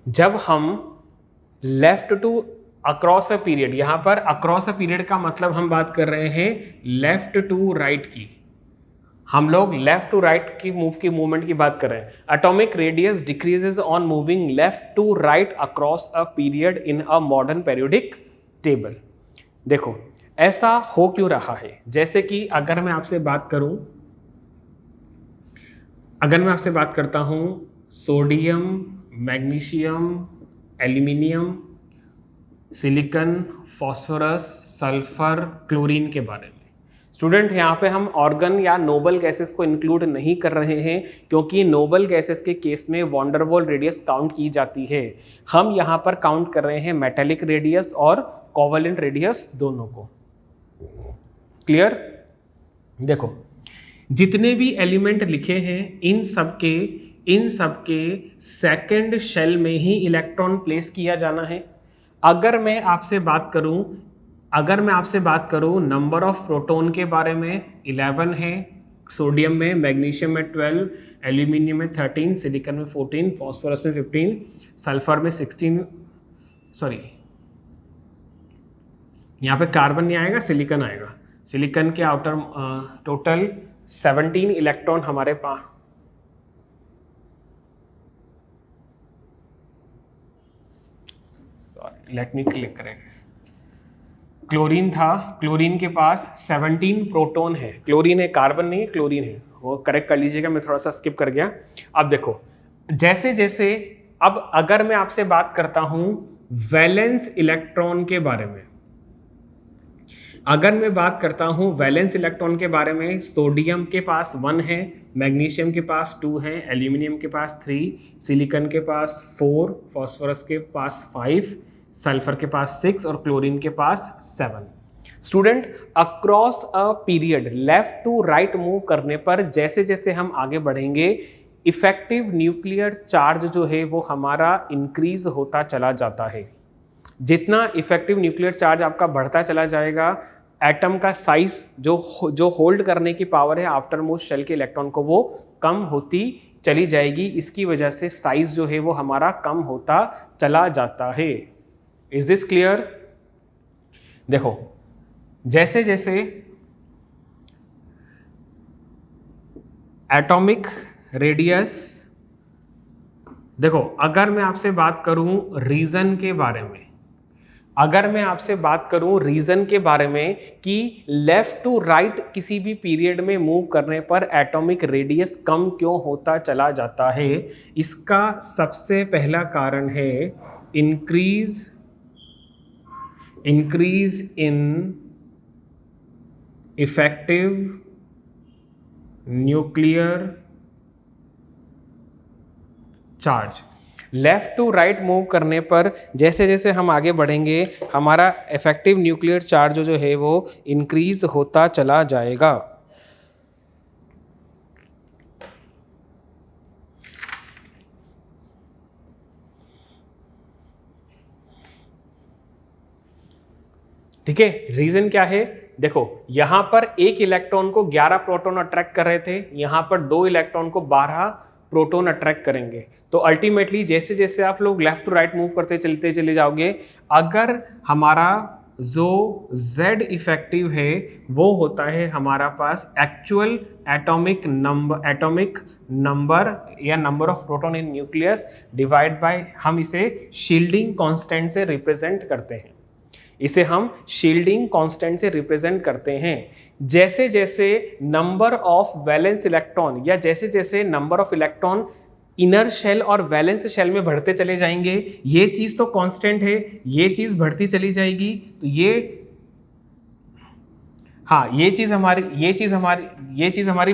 जब हम left to across a period, यहां पर अक्रॉस अ पीरियड का मतलब हम बात कर रहे हैं लेफ्ट टू राइट की, हम लोग लेफ्ट टू राइट की मूवमेंट की बात कर रहे हैं। Atomic radius decreases on moving left to right across a period in a modern periodic table. देखो ऐसा हो क्यों रहा है, जैसे कि अगर मैं आपसे बात करता हूं sodium, magnesium, aluminium, silicon, phosphorus, sulphur, chlorine के बारे में। स्टूडेंट यहाँ पे हम ऑर्गन या नोबल गैसेस को इंक्लूड नहीं कर रहे हैं, क्योंकि नोबल गैसेस के केस में वॉन्डरवॉल रेडियस काउंट की जाती है। हम यहाँ पर काउंट कर रहे हैं मेटेलिक रेडियस और कोवेलेंट रेडियस दोनों को। क्लियर? देखो जितने भी एलिमेंट लिखे हैं इन सबके सेकंड शेल में ही इलेक्ट्रॉन प्लेस किया जाना है। अगर मैं आपसे बात करूं नंबर ऑफ प्रोटॉन के बारे में, 11 है सोडियम में, मैग्नीशियम में 12, एल्यूमिनियम में 13, सिलिकॉन में 14, फास्फोरस में 15, सल्फर में 16, सॉरी यहाँ पे कार्बन नहीं आएगा, सिलिकॉन आएगा। सिलिकॉन के आउटर टोटल 17 इलेक्ट्रॉन हमारे पास, सॉरी लेट मी क्लिक करें। क्लोरीन था, क्लोरीन के पास 17 प्रोटॉन है। क्लोरीन है, कार्बन नहीं है, क्लोरीन है, वो करेक्ट कर लीजिएगा, मैं थोड़ा सा स्किप कर गया। अब देखो जैसे जैसे, अब अगर मैं आपसे बात करता हूं वैलेंस इलेक्ट्रॉन के बारे में, अगर मैं बात करता हूं वैलेंस इलेक्ट्रॉन के बारे में, सोडियम के पास 1 है, मैग्नीशियम के पास 2 है, एल्यूमिनियम के पास 3, सिलिकॉन के पास 4, फास्फोरस के पास 5, सल्फर के पास 6 और क्लोरीन के पास 7। Student across a period left to right move करने पर जैसे जैसे हम आगे बढ़ेंगे, इफेक्टिव न्यूक्लियर चार्ज जो है वो हमारा इंक्रीज होता चला जाता है। जितना इफेक्टिव न्यूक्लियर चार्ज आपका बढ़ता चला जाएगा, एटम का साइज जो होल्ड करने की पावर है आफ्टर मोस्ट शेल के इलेक्ट्रॉन को, वो कम होती चली जाएगी। इसकी वजह से साइज जो है वो हमारा कम होता चला जाता है। Is this clear? देखो जैसे जैसे एटॉमिक रेडियस, देखो अगर मैं आपसे बात करूं रीजन के बारे में, रीजन के बारे में कि लेफ्ट टू राइट किसी भी पीरियड में मूव करने पर एटॉमिक रेडियस कम क्यों होता चला जाता है, इसका सबसे पहला कारण है increase in effective nuclear charge. Left to right move करने पर जैसे जैसे हम आगे बढ़ेंगे, हमारा इफेक्टिव न्यूक्लियर चार्ज जो है वो इंक्रीज होता चला जाएगा। ठीक है, रीजन क्या है? देखो यहां पर एक इलेक्ट्रॉन को 11 प्रोटॉन अट्रैक्ट कर रहे थे, यहां पर 2 इलेक्ट्रॉन को 12 प्रोटॉन अट्रैक्ट करेंगे। तो अल्टीमेटली जैसे जैसे आप लोग लेफ्ट टू राइट मूव करते चलते चले जाओगे, अगर हमारा जो Z इफेक्टिव है वो होता है हमारा पास एक्चुअल एटॉमिक नंबर या number of proton in nucleus divide by, हम इसे शील्डिंग कांस्टेंट से रिप्रेजेंट करते हैं, इसे हम शील्डिंग कांस्टेंट से रिप्रेजेंट करते हैं। जैसे जैसे नंबर ऑफ वैलेंस इलेक्ट्रॉन या जैसे जैसे number of electron inner shell और वैलेंस शेल में बढ़ते चले जाएंगे, ये चीज तो कांस्टेंट है, ये चीज बढ़ती चली जाएगी, तो ये चीज हमारी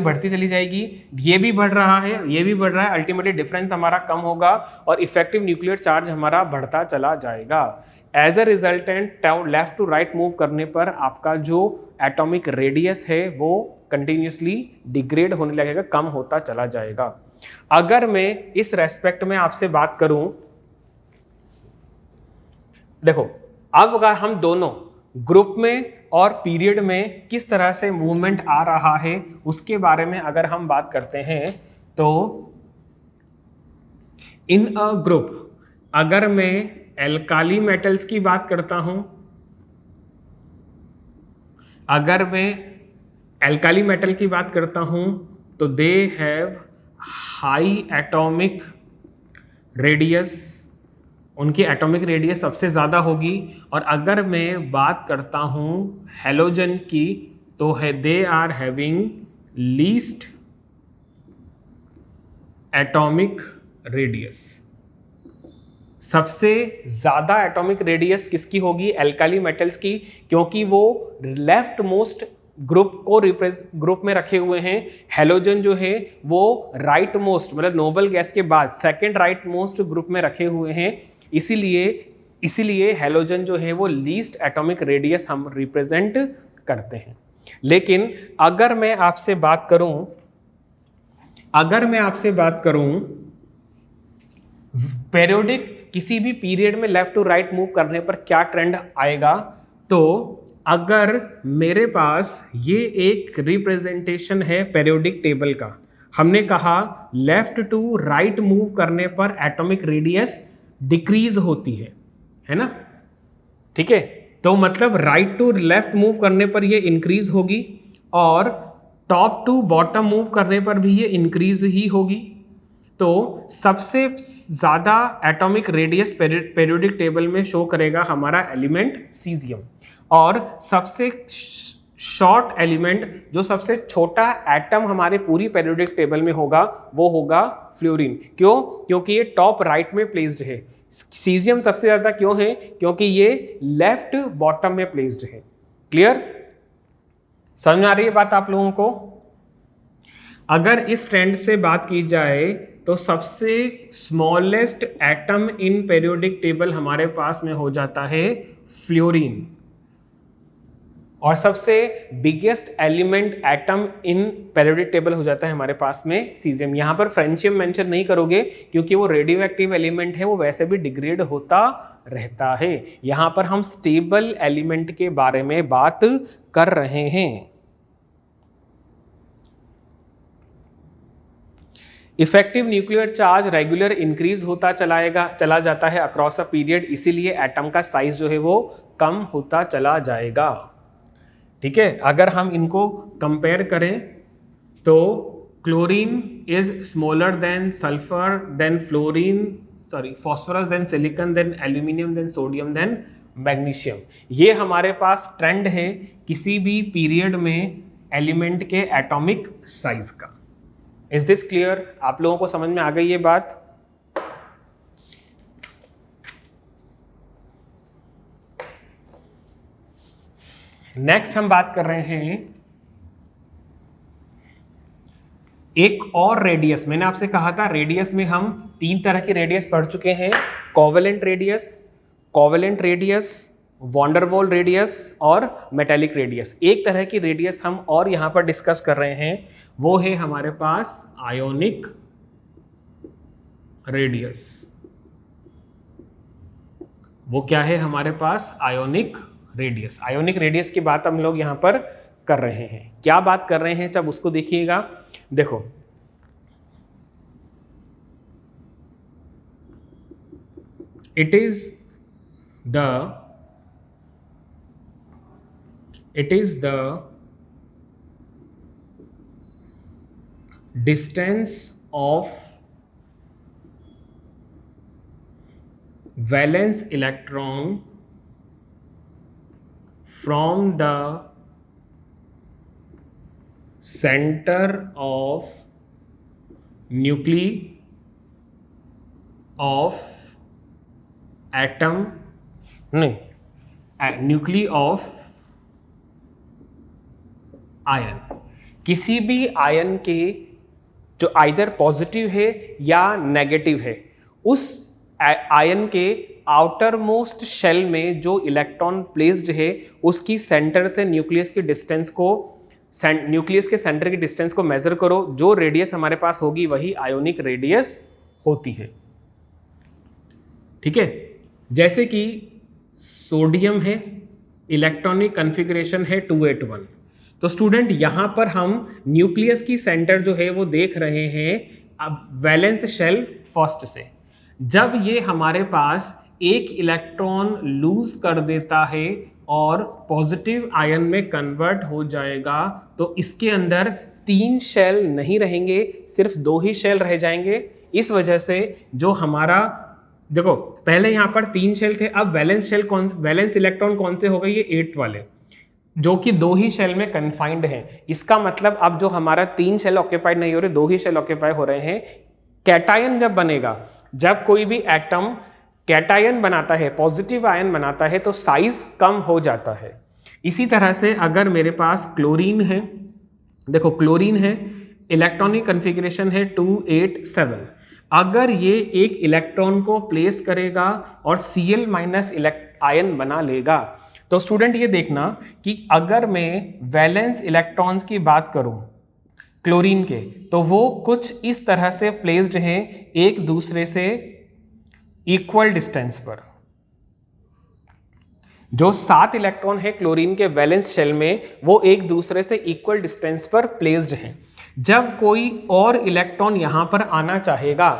बढ़ती चली जाएगी, ये भी बढ़ रहा है, ये भी बढ़ रहा है, अल्टीमेटली डिफरेंस हमारा कम होगा और इफेक्टिव न्यूक्लियर चार्ज हमारा बढ़ता चला जाएगा। As a resultant left to right move करने पर आपका जो एटॉमिक रेडियस है वो कंटिन्यूसली डिग्रेड होने लगेगा, कम होता चला जाएगा। अगर मैं इस रेस्पेक्ट में आपसे बात करूं, देखो अब अगर हम दोनों ग्रुप में और पीरियड में किस तरह से मूवमेंट आ रहा है उसके बारे में अगर हम बात करते हैं, तो इन अ ग्रुप अगर मैं एल्काली मेटल्स की बात करता हूं, अगर मैं एल्काली मेटल की बात करता हूं तो they have high atomic radius, उनकी एटॉमिक रेडियस सबसे ज़्यादा होगी। और अगर मैं बात करता हूँ हेलोजन की तो है they are having least atomic radius. सबसे ज़्यादा एटॉमिक रेडियस किसकी होगी? एल्काली मेटल्स की, क्योंकि वो लेफ्ट मोस्ट ग्रुप में रखे हुए हैं। हेलोजन जो है वो राइट मोस्ट, मतलब नोबल गैस के बाद सेकंड राइट मोस्ट ग्रुप में रखे हुए हैं, इसीलिए हेलोजन जो है वो लीस्ट एटॉमिक रेडियस हम रिप्रेजेंट करते हैं। लेकिन अगर मैं आपसे बात करूं पेरियोडिक किसी भी पीरियड में लेफ्ट टू राइट मूव करने पर क्या ट्रेंड आएगा, तो अगर मेरे पास ये एक रिप्रेजेंटेशन है पेरियोडिक टेबल का, हमने कहा लेफ्ट टू राइट मूव करने पर एटॉमिक रेडियस डिक्रीज होती है ना, ठीक है। तो मतलब राइट टू लेफ्ट मूव करने पर ये इंक्रीज होगी और टॉप टू बॉटम मूव करने पर भी ये इंक्रीज ही होगी। तो सबसे ज़्यादा एटॉमिक रेडियस पेरियोडिक टेबल में शो करेगा हमारा एलिमेंट सीजियम, और सबसे शॉर्ट एलिमेंट, जो सबसे छोटा एटम हमारे पूरी पेरियोडिक टेबल में होगा, वो होगा फ्लोरीन। क्यों? क्योंकि ये टॉप राइट में प्लेस्ड है। सीजियम सबसे ज़्यादा क्यों है? क्योंकि ये लेफ्ट बॉटम में प्लेस्ड है। क्लियर? समझ में आ रही है बात आप लोगों को? अगर इस ट्रेंड से बात की जाए तो सबसे smallest atom in periodic table हमारे पास में हो जाता है फ्लोरीन, और सबसे biggest element atom in periodic table हो जाता है हमारे पास में सीजियम। यहां पर फ्रेंशियम मेंशन नहीं करोगे क्योंकि वो रेडियो एक्टिव एलिमेंट है, वो वैसे भी डिग्रेड होता रहता है। यहां पर हम स्टेबल एलिमेंट के बारे में बात कर रहे हैं। Effective nuclear charge regular increase होता चला जाता है अक्रॉस अ पीरियड, इसीलिए एटम का साइज जो है वो कम होता चला जाएगा। ठीक है, अगर हम इनको कंपेयर करें तो chlorine is smaller than sulphur than phosphorus than silicon than aluminium than sodium than magnesium. ये हमारे पास ट्रेंड है किसी भी पीरियड में एलिमेंट के एटॉमिक साइज का। Is this clear? आप लोगों को समझ में आ गई ये बात? नेक्स्ट हम बात कर रहे हैं एक और रेडियस। मैंने आपसे कहा था रेडियस में हम 3 तरह की रेडियस पढ़ चुके हैं, कोवेलेंट रेडियस, वॉन्डरवॉल रेडियस और मेटेलिक रेडियस। एक तरह की रेडियस हम और यहां पर डिस्कस कर रहे हैं, वो है हमारे पास आयोनिक रेडियस। वो क्या है हमारे पास? Ionic radius. आयोनिक रेडियस की बात हम लोग यहाँ पर कर रहे हैं। क्या बात कर रहे हैं जब उसको देखिएगा, देखो it is the distance of valence electron from the center of nuclei of atom, नहीं, न्यूक्ली ऑफ आयन, किसी भी आयन के जो आइदर पॉजिटिव है या नेगेटिव है, उस आयन के आउटर मोस्ट शेल में जो इलेक्ट्रॉन प्लेस्ड है उसकी सेंटर से न्यूक्लियस की डिस्टेंस को, न्यूक्लियस के सेंटर की डिस्टेंस को मेजर करो, जो रेडियस हमारे पास होगी वही आयोनिक रेडियस होती है। ठीक है, जैसे कि सोडियम है, इलेक्ट्रॉनिक कॉन्फ़िगरेशन है 281। तो स्टूडेंट यहां पर हम न्यूक्लियस की सेंटर जो है वो देख रहे हैं अब वैलेंस शेल फर्स्ट से। जब ये हमारे पास एक इलेक्ट्रॉन लूज कर देता है और पॉजिटिव आयन में कन्वर्ट हो जाएगा तो इसके अंदर 3 शेल नहीं रहेंगे, सिर्फ 2 ही शेल रह जाएंगे। इस वजह से जो हमारा, देखो पहले यहाँ पर 3 शेल थे, अब वैलेंस इलेक्ट्रॉन कौन से हो गए, ये 8 वाले, जो कि 2 ही शेल में कन्फाइंड हैं। इसका मतलब अब जो हमारा 3 शेल ऑक्यूपाइड नहीं हो रहे, 2 ही शेल ऑक्यूपाई हो रहे हैं। कैटायन जब बनेगा, जब कोई भी एटम कैटायन बनाता है, पॉजिटिव आयन बनाता है, तो साइज कम हो जाता है। इसी तरह से अगर मेरे पास क्लोरीन है, देखो क्लोरीन है, इलेक्ट्रॉनिक कॉन्फ़िगरेशन है 287, अगर ये एक इलेक्ट्रॉन को प्लेस करेगा और Cl माइनस आयन बना लेगा, तो स्टूडेंट ये देखना कि अगर मैं वैलेंस इलेक्ट्रॉन्स की बात करूं क्लोरीन के, तो वो कुछ इस तरह से प्लेस्ड हैं एक दूसरे से इक्वल डिस्टेंस पर। जो 7 इलेक्ट्रॉन है क्लोरीन के वैलेंस शेल में, वो एक दूसरे से इक्वल डिस्टेंस पर प्लेस्ड हैं। जब कोई और इलेक्ट्रॉन यहां पर आना चाहेगा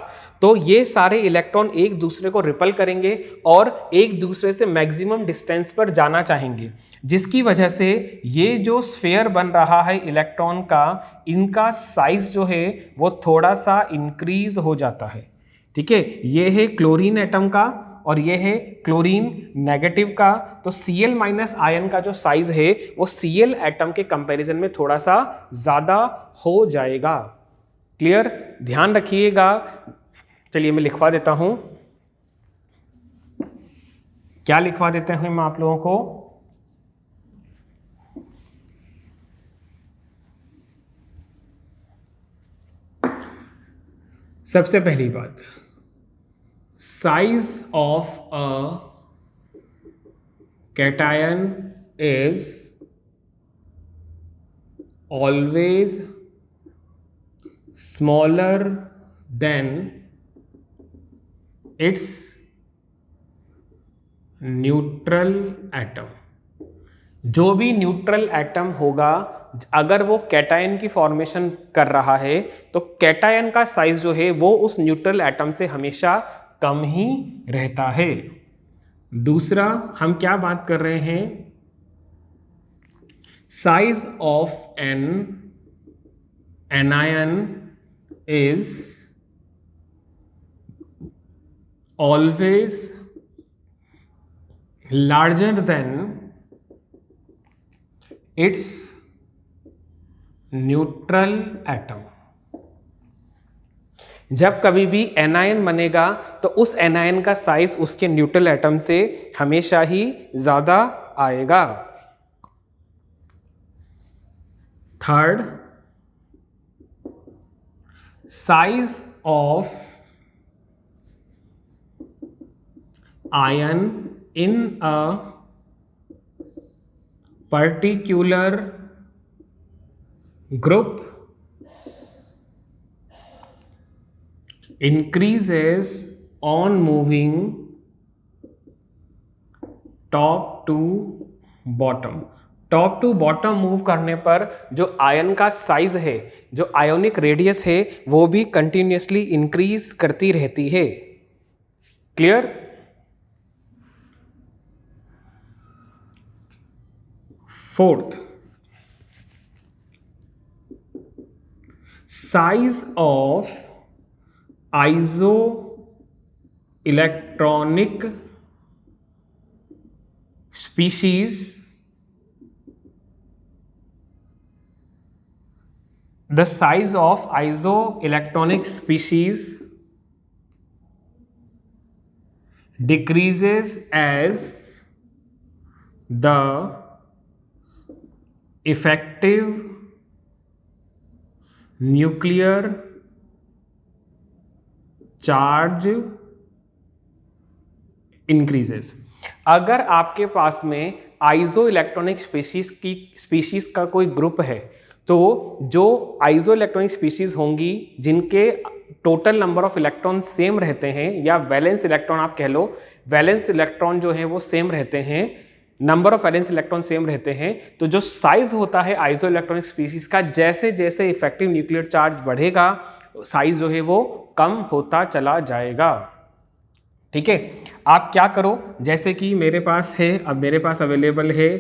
तो ये सारे इलेक्ट्रॉन एक दूसरे को रिपल करेंगे और एक दूसरे से मैक्सिमम डिस्टेंस पर जाना चाहेंगे, जिसकी वजह से ये जो स्फीयर बन रहा है इलेक्ट्रॉन का, इनका साइज जो है वो थोड़ा सा इंक्रीज हो जाता है। ठीक है, ये है क्लोरीन एटम का और ये है क्लोरीन नेगेटिव का। तो Cl माइनस आयन का जो साइज है वो Cl एटम के कंपैरिजन में थोड़ा सा ज्यादा हो जाएगा। क्लियर, ध्यान रखिएगा। चलिए मैं लिखवा देता हूं, क्या लिखवा देते हैं मैं आप लोगों को। सबसे पहली बात, size of a cation is always smaller than its neutral atom. जो भी न्यूट्रल एटम होगा, अगर वो कैटायन की फॉर्मेशन कर रहा है तो कैटायन का साइज जो है वो उस न्यूट्रल एटम से हमेशा कम ही रहता है। दूसरा हम क्या बात कर रहे हैं, size of an anion is always larger than its neutral atom. जब कभी भी एनायन बनेगा तो उस एनायन का साइज उसके न्यूट्रल एटम से हमेशा ही ज्यादा आएगा। Third, size of ion in a particular group increases on moving top to bottom. Top to bottom move करने पर जो आयन का साइज है, जो आयोनिक रेडियस है, वो भी कंटिन्यूसली इंक्रीज करती रहती है। Clear? Fourth, size of iso electronic species, the size of isoelectronic species decreases as the effective nuclear charge increases। अगर आपके पास में आइसो इलेक्ट्रॉनिक स्पीशीज का कोई ग्रुप है, तो जो आइसो इलेक्ट्रॉनिक स्पीशीज होंगी जिनके total number of electron same रहते हैं, या वैलेंस इलेक्ट्रॉन आप कह लो, वैलेंस इलेक्ट्रॉन जो है वो सेम रहते हैं, number of valence electron same रहते हैं, तो जो साइज होता है आइसो इलेक्ट्रॉनिक स्पीशीज का, जैसे जैसे इफेक्टिव न्यूक्लियर चार्ज बढ़ेगा, साइज जो है वो कम होता चला जाएगा। ठीक है, आप क्या करो, जैसे कि मेरे पास है, अब मेरे पास अवेलेबल है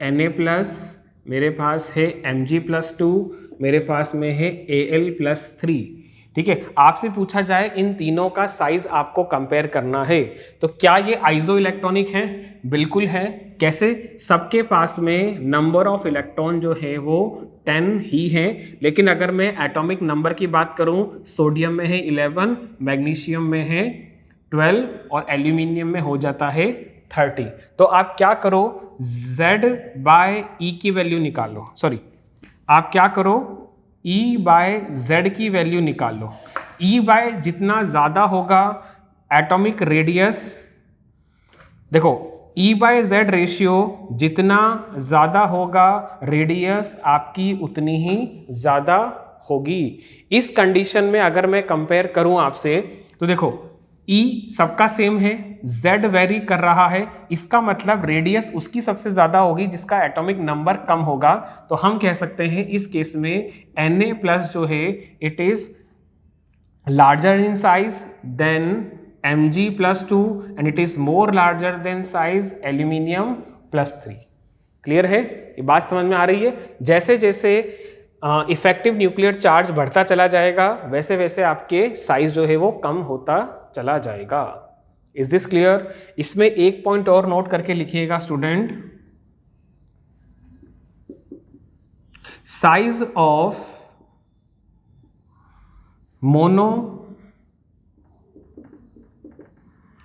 Na+, मेरे पास है Mg+2, मेरे पास में है Al+3। ठीक है, आपसे पूछा जाए इन तीनों का साइज आपको कंपेयर करना है, तो क्या ये आइसो इलेक्ट्रॉनिक है? बिल्कुल है। कैसे? सबके पास में नंबर ऑफ इलेक्ट्रॉन जो है वो 10 ही है, लेकिन अगर मैं एटॉमिक नंबर की बात करूं, सोडियम में है 11, मैग्नीशियम में है 12 और एल्यूमिनियम में हो जाता है 30। तो आप क्या करो, Z/E की वैल्यू निकालो, सॉरी आप क्या करो, E/Z की वैल्यू निकाल लो। E/ जितना ज़्यादा होगा एटॉमिक रेडियस, देखो E/Z रेशियो जितना ज़्यादा होगा, रेडियस आपकी उतनी ही ज़्यादा होगी। इस कंडीशन में अगर मैं कंपेयर करूं आपसे, तो देखो E सबका सेम है, Z वेरी कर रहा है, इसका मतलब रेडियस उसकी सबसे ज़्यादा होगी जिसका एटॉमिक नंबर कम होगा। तो हम कह सकते हैं इस केस में Na+ जो है it is larger in size than Mg+2 and it is more larger than size Al+3। Clear है? ये बात समझ में आ रही है? जैसे जैसे इफेक्टिव न्यूक्लियर चार्ज बढ़ता चला जाएगा, वैसे वैसे आपके साइज जो है वो कम होता चला जाएगा। Is this clear? इसमें एक पॉइंट और नोट करके लिखिएगा student, size of mono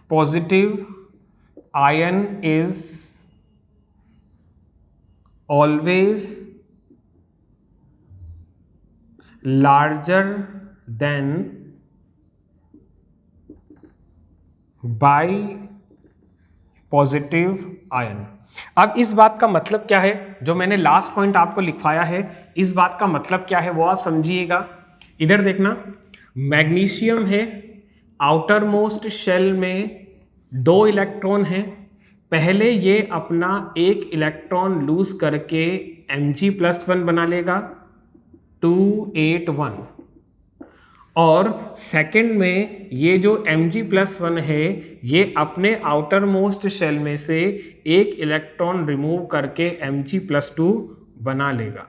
positive ion is always larger than by positive ion. अब इस बात का मतलब क्या है, जो मैंने लास्ट पॉइंट आपको लिखवाया है, इस बात का मतलब क्या है वो आप समझिएगा। इधर देखना, मैग्नीशियम है, आउटर मोस्ट शेल में 2 इलेक्ट्रॉन हैं, पहले ये अपना एक इलेक्ट्रॉन लूज करके Mg+1 बना लेगा 281, और सेकंड में ये जो Mg+1 है ये अपने आउटर मोस्ट शेल में से एक इलेक्ट्रॉन रिमूव करके Mg+2 बना लेगा।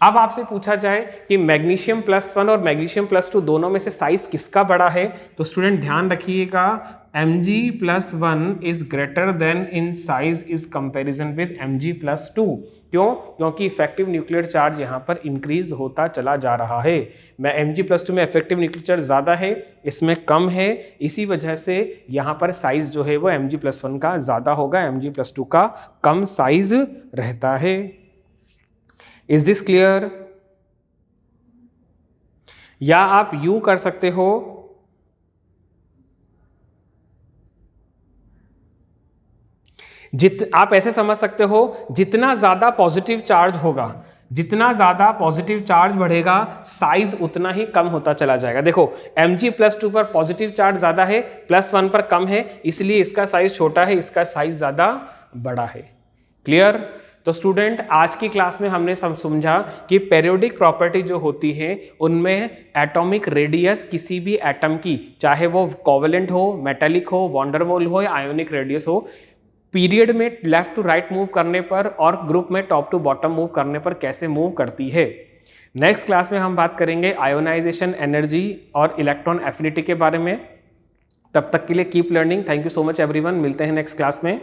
अब आपसे पूछा जाए कि मैग्नीशियम+1 और मैग्नीशियम+2 दोनों में से साइज किसका बड़ा है, तो स्टूडेंट ध्यान रखिएगा, Mg+1 is greater then in size is comparison with Mg+2। क्यों? क्योंकि इफेक्टिव न्यूक्लियर चार्ज यहाँ पर इंक्रीज होता चला जा रहा है। मैं Mg+2 में इफेक्टिव न्यूक्लियर चार्ज ज़्यादा है, इसमें कम है, इसी वजह से यहाँ पर साइज जो है वो Mg+1 का ज़्यादा होगा, Mg+2 का कम साइज रहता है। Is this clear? या आप यू कर सकते हो, आप ऐसे समझ सकते हो, जितना ज्यादा पॉजिटिव चार्ज होगा, जितना ज्यादा पॉजिटिव चार्ज बढ़ेगा, साइज उतना ही कम होता चला जाएगा। देखो Mg+2 पर पॉजिटिव चार्ज ज्यादा है, +1 पर कम है, इसलिए इसका साइज छोटा है, इसका साइज ज्यादा बड़ा है। क्लियर? तो स्टूडेंट आज की क्लास में हमने समझा कि पेरियोडिक प्रॉपर्टी जो होती है उनमें एटॉमिक रेडियस किसी भी एटम की, चाहे वो कोवेलेंट हो, मेटालिक हो, वॉन्डरवॉल हो या आयोनिक रेडियस हो, पीरियड में लेफ्ट टू राइट मूव करने पर और ग्रुप में टॉप टू बॉटम मूव करने पर कैसे मूव करती है। नेक्स्ट क्लास में हम बात करेंगे आयोनाइजेशन एनर्जी और इलेक्ट्रॉन एफिनिटी के बारे में। तब तक के लिए keep learning. Thank you so much everyone. मिलते हैं नेक्स्ट क्लास में।